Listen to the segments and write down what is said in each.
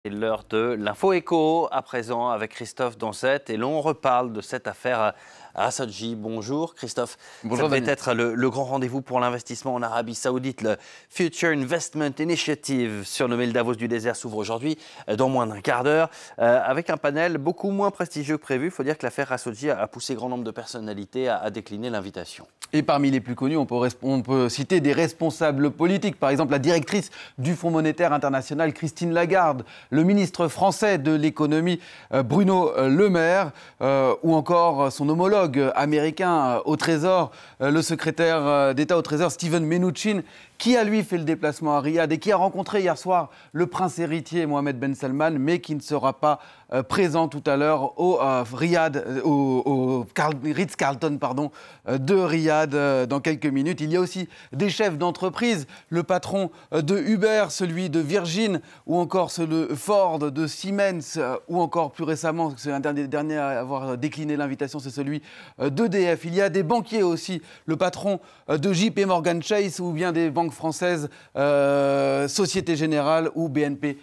C'est l'heure de l'info éco, à présent avec Christophe Dansette, et l'on reparle de cette affaire Rastogi. Bonjour Christophe. Bonjour, ça devait être le grand rendez-vous pour l'investissement en Arabie Saoudite. Le Future Investment Initiative, surnommé le Davos du désert, s'ouvre aujourd'hui dans moins d'un quart d'heure, avec un panel beaucoup moins prestigieux que prévu. Il faut dire que l'affaire Rastogi a poussé grand nombre de personnalités à décliner l'invitation. Et parmi les plus connus, on peut citer des responsables politiques. Par exemple, la directrice du Fonds monétaire international, Christine Lagarde, le ministre français de l'économie, Bruno Le Maire, ou encore son homologue américain au Trésor, le secrétaire d'État au Trésor, Steven Mnuchin, qui a lui fait le déplacement à Riyad et qui a rencontré hier soir le prince héritier Mohammed Ben Salman, mais qui ne sera pas présent tout à l'heure au Ritz-Carlton de Riyad dans quelques minutes. Il y a aussi des chefs d'entreprise, le patron de Uber, celui de Virgin, ou encore celui de Ford, de Siemens, ou encore plus récemment, c'est un dernier à avoir décliné l'invitation, c'est celui d'EDF. Il y a des banquiers aussi, le patron de JP Morgan Chase, ou bien des banques françaises, Société Générale ou BNP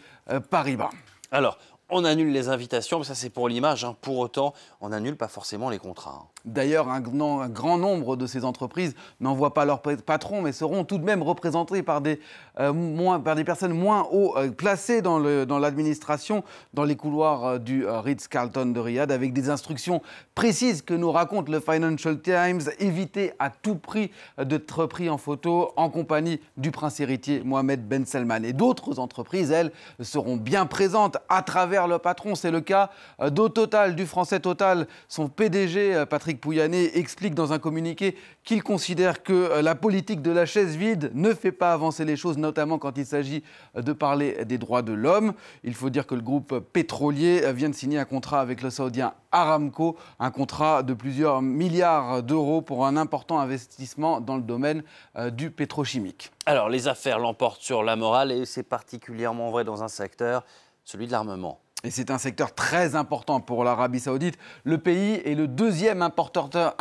Paribas. Alors, on annule les invitations, mais ça c'est pour l'image. Pour autant, on n'annule pas forcément les contrats. D'ailleurs, un grand nombre de ces entreprises n'envoient pas leur patron, mais seront tout de même représentées par des personnes moins haut placées dans l'administration, dans les couloirs du Ritz-Carlton de Riyad, avec des instructions précises que nous raconte le Financial Times. Éviter à tout prix d'être pris en photo en compagnie du prince héritier Mohammed Ben Salman. Et d'autres entreprises, elles, seront bien présentes à travers le patron. C'est le cas d'Eau Total, du français Total. Son PDG, Patrick Pouyanné, explique dans un communiqué qu'il considère que la politique de la chaise vide ne fait pas avancer les choses, notamment quand il s'agit de parler des droits de l'homme. Il faut dire que le groupe pétrolier vient de signer un contrat avec le saoudien Aramco, un contrat de plusieurs milliards d'euros pour un important investissement dans le domaine du pétrochimique. Alors, les affaires l'emportent sur la morale, et c'est particulièrement vrai dans un secteur, celui de l'armement. Et c'est un secteur très important pour l'Arabie Saoudite. Le pays est le deuxième importateur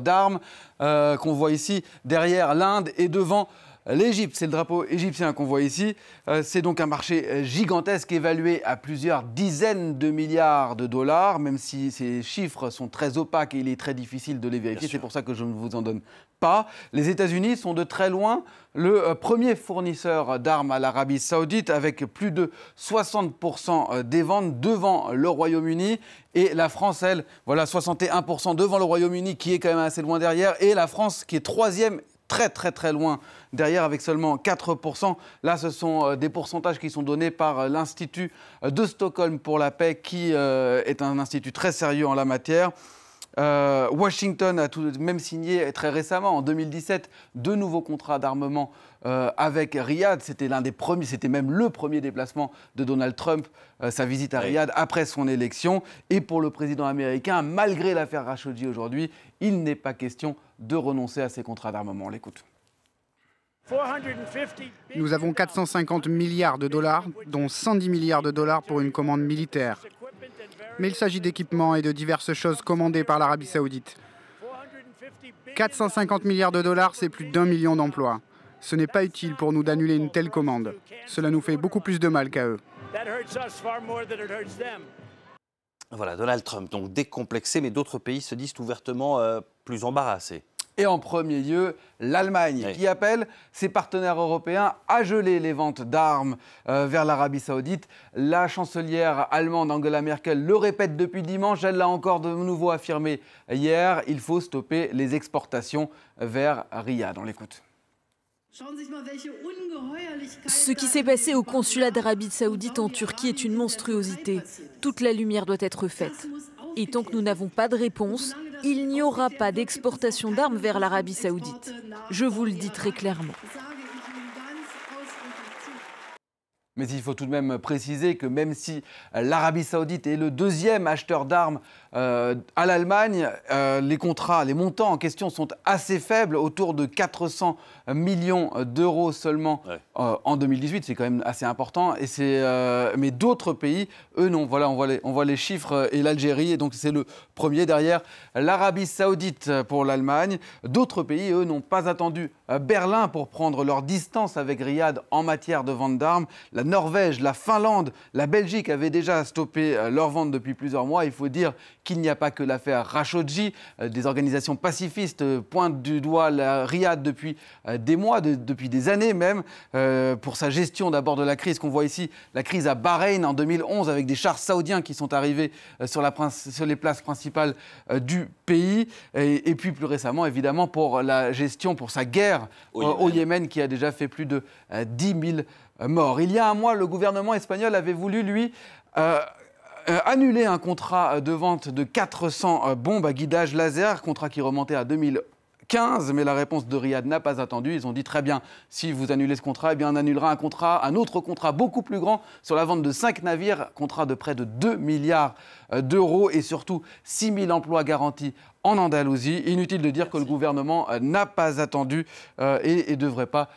d'armes qu'on voit ici, derrière l'Inde et devant l'Égypte. C'est le drapeau égyptien qu'on voit ici. C'est donc un marché gigantesque évalué à plusieurs dizaines de milliards de dollars, même si ces chiffres sont très opaques et il est très difficile de les vérifier. C'est pour ça que je ne vous en donne pas. Les États-Unis sont de très loin le premier fournisseur d'armes à l'Arabie Saoudite, avec plus de 60% des ventes devant le Royaume-Uni. Et la France, elle, voilà, 61% devant le Royaume-Uni, qui est quand même assez loin derrière. Et la France, qui est troisième, très loin derrière, avec seulement 4%. Là, ce sont des pourcentages qui sont donnés par l'Institut de Stockholm pour la paix, qui est un institut très sérieux en la matière. Washington a tout de même signé très récemment, en 2017, deux nouveaux contrats d'armement avec Riyad. C'était l'un des premiers, c'était même le premier déplacement de Donald Trump, sa visite à Riyad après son élection. Et pour le président américain, malgré l'affaire Rastogi aujourd'hui, il n'est pas question de renoncer à ces contrats d'armement. On l'écoute. Nous avons 450 milliards de dollars, dont 110 milliards de dollars pour une commande militaire. Mais il s'agit d'équipements et de diverses choses commandées par l'Arabie Saoudite. 450 milliards de dollars, c'est plus d'1 million d'emplois. Ce n'est pas utile pour nous d'annuler une telle commande. Cela nous fait beaucoup plus de mal qu'à eux. Voilà, Donald Trump, donc décomplexé, mais d'autres pays se disent ouvertement plus embarrassés. Et en premier lieu, l'Allemagne, qui appelle ses partenaires européens à geler les ventes d'armes vers l'Arabie Saoudite. La chancelière allemande Angela Merkel le répète depuis dimanche, elle l'a encore de nouveau affirmé hier, il faut stopper les exportations vers Riyad. On l'écoute. Ce qui s'est passé au consulat d'Arabie Saoudite en Turquie est une monstruosité. Toute la lumière doit être faite. Et tant que nous n'avons pas de réponse, il n'y aura pas d'exportation d'armes vers l'Arabie Saoudite. Je vous le dis très clairement. Mais il faut tout de même préciser que même si l'Arabie Saoudite est le deuxième acheteur d'armes à l'Allemagne, les contrats, les montants en question sont assez faibles, autour de 400 millions d'euros seulement en 2018. C'est quand même assez important. Et mais d'autres pays, eux non. Voilà, on voit les chiffres et l'Algérie. Et donc c'est le premier derrière l'Arabie Saoudite pour l'Allemagne. D'autres pays, eux, n'ont pas attendu Berlin pour prendre leur distance avec Riyad en matière de vente d'armes. La la Norvège, la Finlande, la Belgique avaient déjà stoppé leur vente depuis plusieurs mois. Il faut dire qu'il n'y a pas que l'affaire Khashoggi. Des organisations pacifistes pointent du doigt la Riyad depuis des mois, depuis des années même, pour sa gestion d'abord de la crise qu'on voit ici, la crise à Bahreïn en 2011 avec des chars saoudiens qui sont arrivés sur les places principales du pays. Et puis plus récemment, évidemment, pour la gestion, pour sa guerre au Yémen qui a déjà fait plus de 10 000 morts. Il y a un mois, le gouvernement espagnol avait voulu, lui, annuler un contrat de vente de 400 bombes à guidage laser, contrat qui remontait à 2015, mais la réponse de Riyad n'a pas attendu. Ils ont dit très bien, si vous annulez ce contrat, eh bien on annulera un autre contrat beaucoup plus grand sur la vente de 5 navires, contrat de près de 2 milliards d'euros et surtout 6 000 emplois garantis en Andalousie. Inutile de dire que le gouvernement n'a pas attendu et ne devrait pas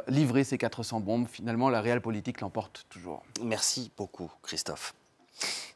livrer ces 400 bombes. Finalement, la réelle politique l'emporte toujours. Merci beaucoup, Christophe.